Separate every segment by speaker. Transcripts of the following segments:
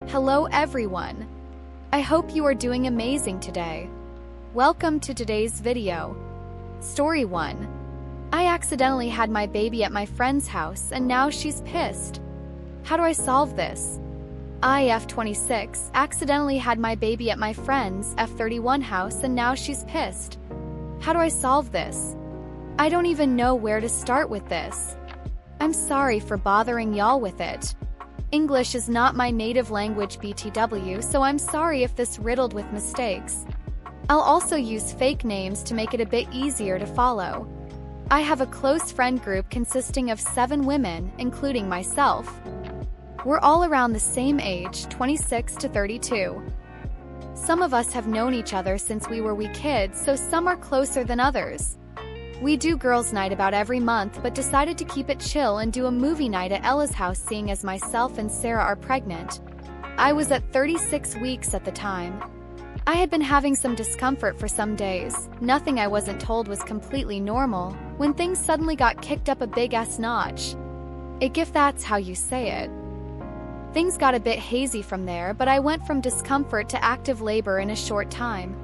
Speaker 1: Hello everyone. I hope you are doing amazing today. Welcome to today's video. Story 1. I accidentally had my baby at my friend's house and now she's pissed. How do I solve this? I, F26, accidentally had my baby at my friend's F31 house and now she's pissed. How do I solve this? I don't even know where to start with this. I'm sorry for bothering y'all with it. English is not my native language BTW, so I'm sorry if this riddled with mistakes. I'll also use fake names to make it a bit easier to follow. I have a close friend group consisting of 7 women, including myself. We're all around the same age, 26 to 32. Some of us have known each other since we were wee kids, so some are closer than others. We do girls' night about every month but decided to keep it chill and do a movie night at Ella's house, seeing as myself and Sarah are pregnant. I was at 36 weeks at the time. I had been having some discomfort for some days. Nothing I wasn't told was completely normal, when things suddenly got kicked up a big-ass notch. If that's how you say it. Things got a bit hazy from there, but I went from discomfort to active labor in a short time.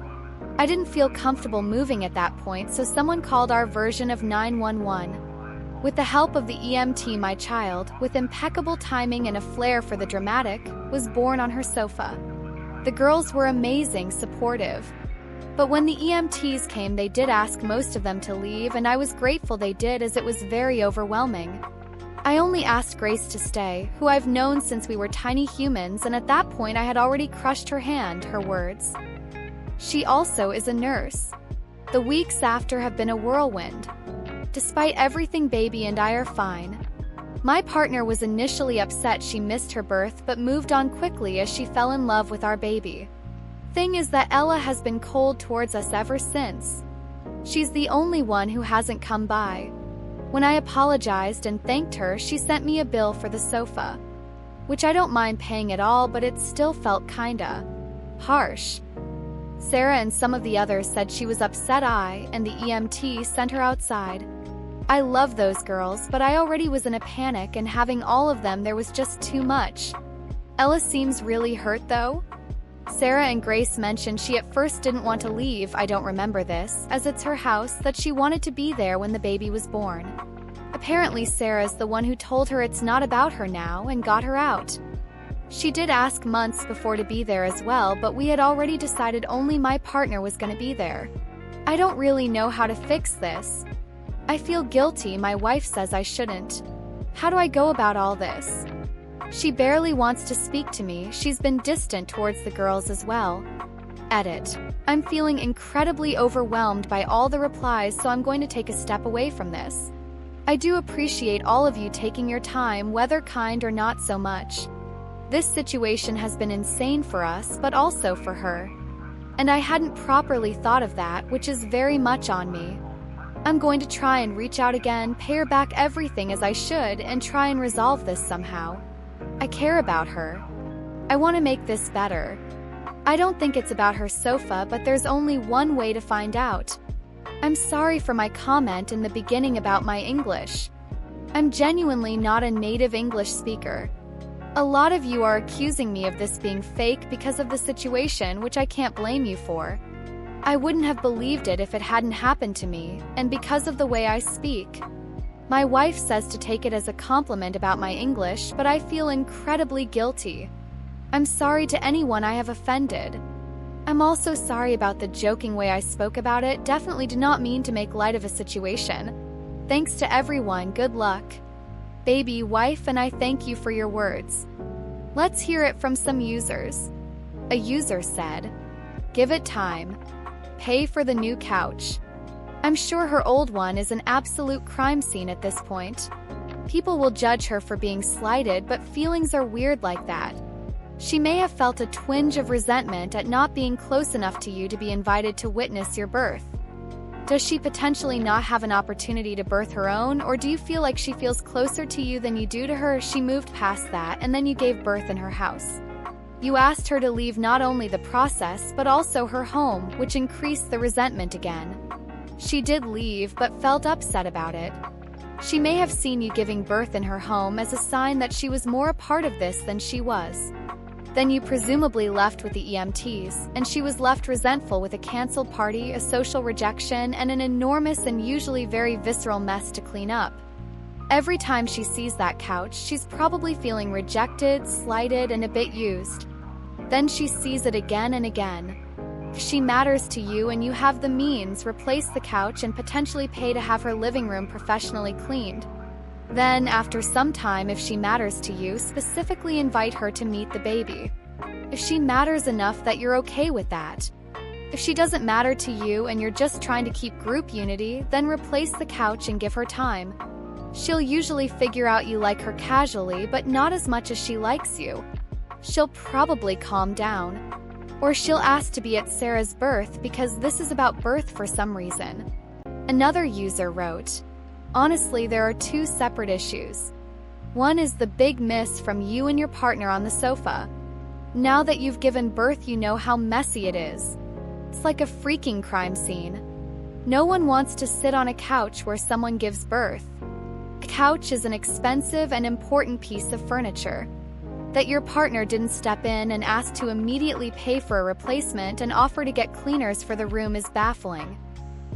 Speaker 1: I didn't feel comfortable moving at that point, so someone called our version of 911. With the help of the EMT, my child, with impeccable timing and a flair for the dramatic, was born on her sofa. The girls were amazing, supportive. But when the EMTs came, they did ask most of them to leave, and I was grateful they did, as it was very overwhelming. I only asked Grace to stay, who I've known since we were tiny humans, and at that point I had already crushed her hand, her words. She also is a nurse. The weeks after have been a whirlwind. Despite everything, baby and I are fine. My partner was initially upset she missed her birth but moved on quickly as she fell in love with our baby. Thing is that Ella has been cold towards us ever since. She's the only one who hasn't come by. When I apologized and thanked her, she sent me a bill for the sofa. Which I don't mind paying at all, but it still felt kinda harsh. Sarah and some of the others said she was upset and the EMT sent her outside. I love those girls, but I already was in a panic, and having all of them there was just too much. Ella seems really hurt though. Sarah and Grace mentioned she at first didn't want to leave, I don't remember this, as it's her house, that she wanted to be there when the baby was born. Apparently Sarah's the one who told her it's not about her now and got her out. She did ask months before to be there as well, but we had already decided only my partner was going to be there. I don't really know how to fix this. I feel guilty. My wife says I shouldn't. How do I go about all this? She barely wants to speak to me. She's been distant towards the girls as well. Edit. I'm feeling incredibly overwhelmed by all the replies, so I'm going to take a step away from this. I do appreciate all of you taking your time, whether kind or not so much. This situation has been insane for us, but also for her. And I hadn't properly thought of that, which is very much on me. I'm going to try and reach out again, pay her back everything as I should, and try and resolve this somehow. I care about her. I want to make this better. I don't think it's about her sofa, but there's only one way to find out. I'm sorry for my comment in the beginning about my English. I'm genuinely not a native English speaker. A lot of you are accusing me of this being fake because of the situation, which I can't blame you for. I wouldn't have believed it if it hadn't happened to me, and because of the way I speak. My wife says to take it as a compliment about my English, but I feel incredibly guilty. I'm sorry to anyone I have offended. I'm also sorry about the joking way I spoke about it. Definitely did not mean to make light of a situation. Thanks to everyone. Good luck. Baby, wife, and I thank you for your words. Let's hear it from some users. A user said, "Give it time. Pay for the new couch." I'm sure her old one is an absolute crime scene at this point. People will judge her for being slighted, but feelings are weird like that. She may have felt a twinge of resentment at not being close enough to you to be invited to witness your birth. Does she potentially not have an opportunity to birth her own, or do you feel like she feels closer to you than you do to her? She moved past that, and then you gave birth in her house. You asked her to leave not only the process, but also her home, which increased the resentment again. She did leave, but felt upset about it. She may have seen you giving birth in her home as a sign that she was more a part of this than she was. Then you presumably left with the EMTs, and she was left resentful with a canceled party, a social rejection, and an enormous and usually very visceral mess to clean up. Every time she sees that couch, she's probably feeling rejected, slighted, and a bit used. Then she sees it again and again. If she matters to you and you have the means, replace the couch and potentially pay to have her living room professionally cleaned. Then, after some time, if she matters to you, specifically invite her to meet the baby. If she matters enough that you're okay with that. If she doesn't matter to you and you're just trying to keep group unity, then replace the couch and give her time. She'll usually figure out you like her casually, but not as much as she likes you. She'll probably calm down. Or she'll ask to be at Sarah's birth because this is about birth for some reason. Another user wrote, "Honestly, there are two separate issues. One is the big miss from you and your partner on the sofa. Now that you've given birth, you know how messy it is. It's like a freaking crime scene. No one wants to sit on a couch where someone gives birth. A couch is an expensive and important piece of furniture. That your partner didn't step in and ask to immediately pay for a replacement and offer to get cleaners for the room is baffling.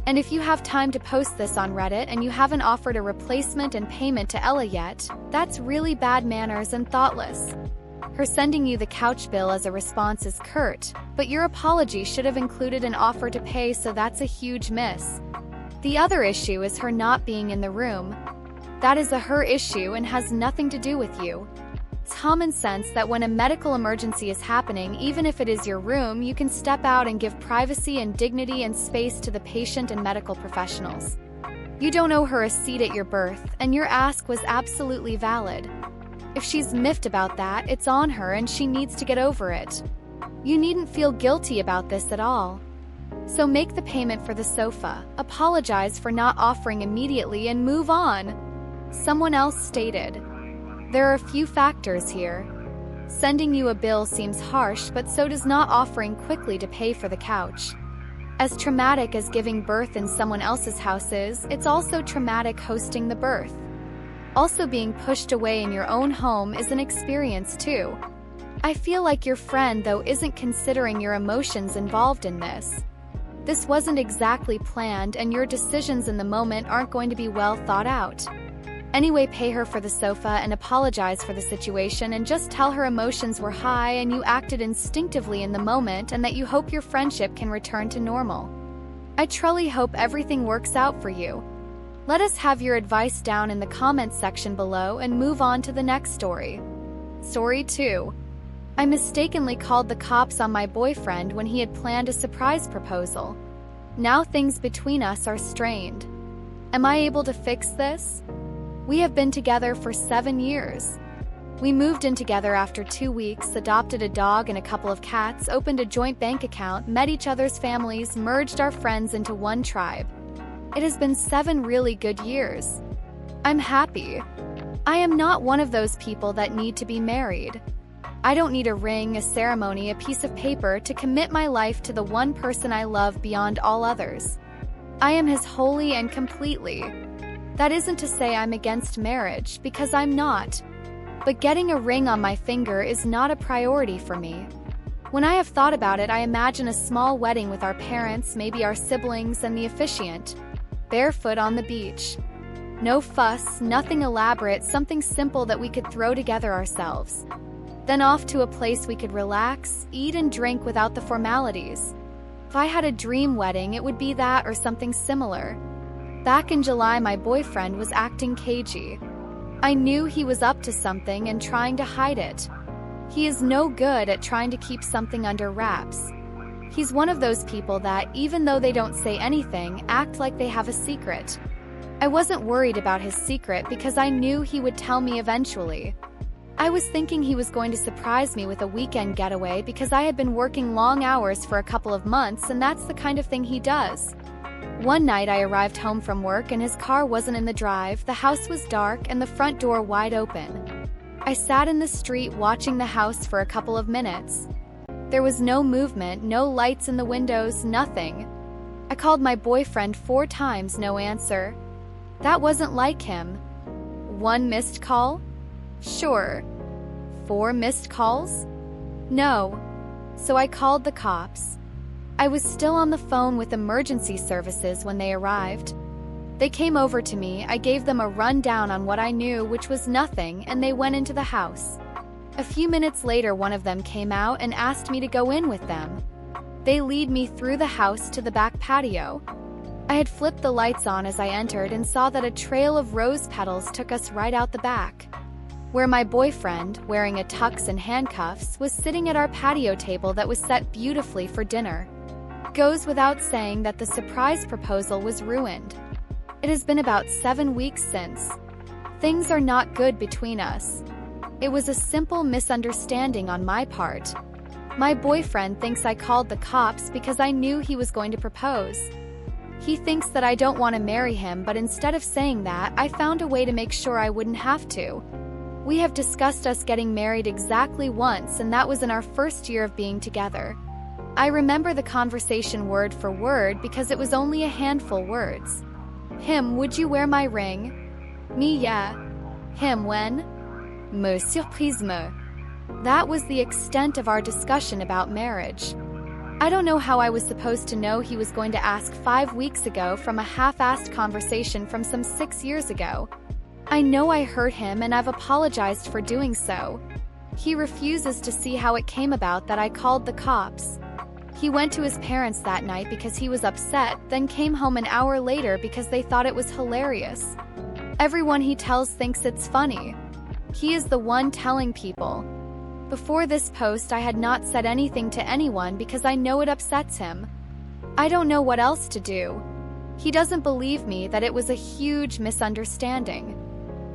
Speaker 1: And if you have time to post this on Reddit and you haven't offered a replacement and payment to Ella yet, that's really bad manners and thoughtless. Her sending you the couch bill as a response is curt, but your apology should have included an offer to pay, so that's a huge miss. The other issue is her not being in the room. That is a her issue and has nothing to do with you. It's common sense that when a medical emergency is happening, even if it is your room, you can step out and give privacy and dignity and space to the patient and medical professionals. You don't owe her a seat at your birth, and your ask was absolutely valid. If she's miffed about that, it's on her and she needs to get over it. You needn't feel guilty about this at all. So make the payment for the sofa, apologize for not offering immediately, and move on." Someone else stated, "There are a few factors here. Sending you a bill seems harsh, but so does not offering quickly to pay for the couch. As traumatic as giving birth in someone else's house is, it's also traumatic hosting the birth. Also, being pushed away in your own home is an experience too. I feel like your friend, though, isn't considering your emotions involved in this. This wasn't exactly planned, and your decisions in the moment aren't going to be well thought out. Anyway, pay her for the sofa and apologize for the situation, and just tell her emotions were high and you acted instinctively in the moment and that you hope your friendship can return to normal. I truly hope everything works out for you. Let us have your advice down in the comments section below and move on to the next story. Story 2. I mistakenly called the cops on my boyfriend when he had planned a surprise proposal. Now things between us are strained. Am I able to fix this? We have been together for 7 years. We moved in together after 2 weeks, adopted a dog and a couple of cats, opened a joint bank account, met each other's families, merged our friends into one tribe. It has been 7 really good years. I'm happy. I am not one of those people that need to be married. I don't need a ring, a ceremony, a piece of paper to commit my life to the one person I love beyond all others. I am his wholly and completely. That isn't to say I'm against marriage, because I'm not. But getting a ring on my finger is not a priority for me. When I have thought about it, I imagine a small wedding with our parents, maybe our siblings, and the officiant. Barefoot on the beach. No fuss, nothing elaborate, something simple that we could throw together ourselves. Then off to a place we could relax, eat and drink without the formalities. If I had a dream wedding, it would be that or something similar. Back in July, my boyfriend was acting cagey. I knew he was up to something and trying to hide it. He is no good at trying to keep something under wraps. He's one of those people that, even though they don't say anything, act like they have a secret. I wasn't worried about his secret because I knew he would tell me eventually. I was thinking he was going to surprise me with a weekend getaway because I had been working long hours for a couple of months, and that's the kind of thing he does. One night I arrived home from work and his car wasn't in the drive, the house was dark, and the front door wide open. I sat in the street watching the house for a couple of minutes. There was no movement, no lights in the windows, nothing. I called my boyfriend 4 times, no answer. That wasn't like him. 1 missed call? Sure. 4 missed calls? No. So I called the cops. I was still on the phone with emergency services when they arrived. They came over to me, I gave them a rundown on what I knew, which was nothing, and they went into the house. A few minutes later, one of them came out and asked me to go in with them. They lead me through the house to the back patio. I had flipped the lights on as I entered and saw that a trail of rose petals took us right out the back, where my boyfriend, wearing a tux and handcuffs, was sitting at our patio table that was set beautifully for dinner. Goes without saying that the surprise proposal was ruined. It has been about 7 weeks since. Things are not good between us. It was a simple misunderstanding on my part. My boyfriend thinks I called the cops because I knew he was going to propose. He thinks that I don't want to marry him, but instead of saying that, I found a way to make sure I wouldn't have to. We have discussed us getting married exactly once, and that was in our first year of being together. I remember the conversation word for word because it was only a handful words. Him, would you wear my ring? Me, yeah. Him, when? Me surprise me. That was the extent of our discussion about marriage. I don't know how I was supposed to know he was going to ask 5 weeks ago from a half-assed conversation from some 6 years ago. I know I hurt him and I've apologized for doing so. He refuses to see how it came about that I called the cops. He went to his parents that night because he was upset, then came home an hour later because they thought it was hilarious. Everyone he tells thinks it's funny. He is the one telling people. Before this post, I had not said anything to anyone because I know it upsets him. I don't know what else to do. He doesn't believe me that it was a huge misunderstanding.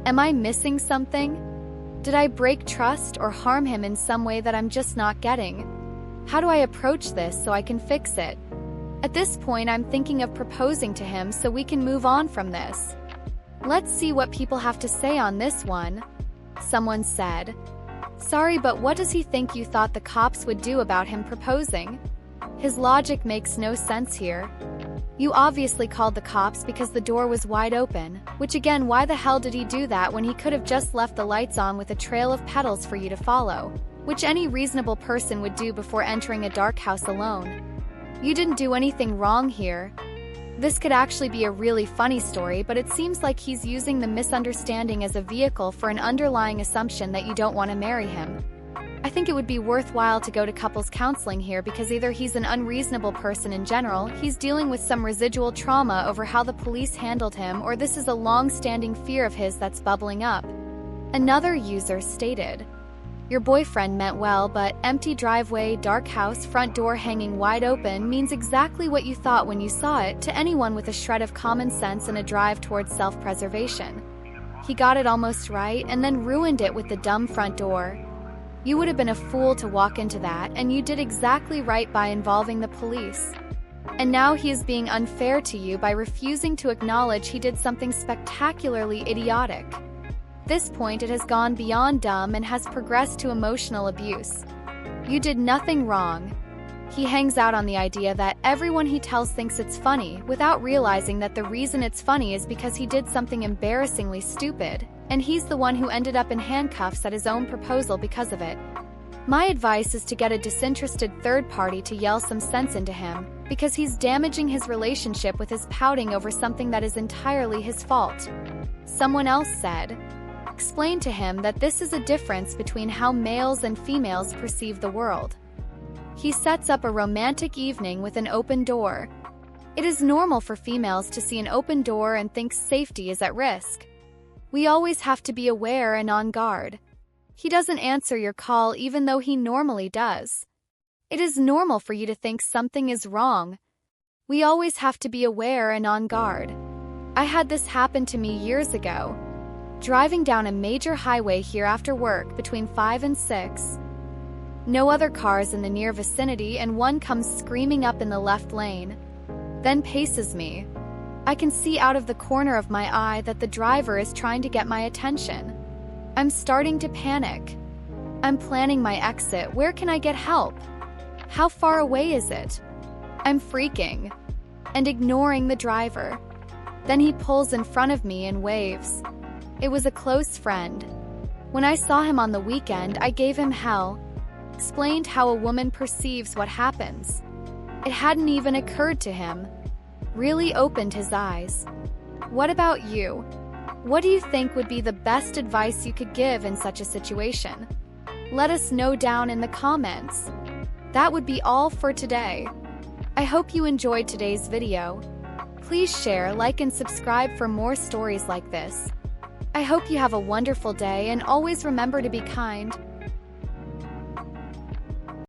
Speaker 1: Am I missing something? Did I break trust or harm him in some way that I'm just not getting? How do I approach this so I can fix it? At this point, I'm thinking of proposing to him so we can move on from this. Let's see what people have to say on this one. Someone said, "Sorry, but what does he think you thought the cops would do about him proposing? His logic makes no sense here. You obviously called the cops because the door was wide open, which again, why the hell did he do that when he could have just left the lights on with a trail of petals for you to follow, which any reasonable person would do before entering a dark house alone? You didn't do anything wrong here." This could actually be a really funny story, but it seems like he's using the misunderstanding as a vehicle for an underlying assumption that you don't want to marry him. I think it would be worthwhile to go to couples counseling here because either he's an unreasonable person in general, he's dealing with some residual trauma over how the police handled him, or this is a long-standing fear of his that's bubbling up. Another user stated, "Your boyfriend meant well, but empty driveway, dark house, front door hanging wide open means exactly what you thought when you saw it to anyone with a shred of common sense and a drive towards self-preservation. He got it almost right and then ruined it with the dumb front door. You would have been a fool to walk into that, and you did exactly right by involving the police. And now he is being unfair to you by refusing to acknowledge he did something spectacularly idiotic. This point, it has gone beyond dumb and has progressed to emotional abuse. You did nothing wrong." He hangs out on the idea that everyone he tells thinks it's funny, without realizing that the reason it's funny is because he did something embarrassingly stupid, and he's the one who ended up in handcuffs at his own proposal because of it. My advice is to get a disinterested third party to yell some sense into him, because he's damaging his relationship with his pouting over something that is entirely his fault. Someone else said, "Explain to him that this is a difference between how males and females perceive the world. He sets up a romantic evening with an open door. It is normal for females to see an open door and think safety is at risk. We always have to be aware and on guard. He doesn't answer your call even though he normally does. It is normal for you to think something is wrong. We always have to be aware and on guard. I had this happen to me years ago. Driving down a major highway here after work between 5 and 6. No other cars in the near vicinity, and one comes screaming up in the left lane, then paces me. I can see out of the corner of my eye that the driver is trying to get my attention. I'm starting to panic. I'm planning my exit. Where can I get help? How far away is it? I'm freaking and ignoring the driver. Then he pulls in front of me and waves. It was a close friend. When I saw him on the weekend, I gave him hell. explained how a woman perceives what happens. It hadn't even occurred to him. Really opened his eyes. What about you? What do you think would be the best advice you could give in such a situation? Let us know down in the comments. That would be all for today. I hope you enjoyed today's video. Please share, like, and subscribe for more stories like this. I hope you have a wonderful day and always remember to be kind.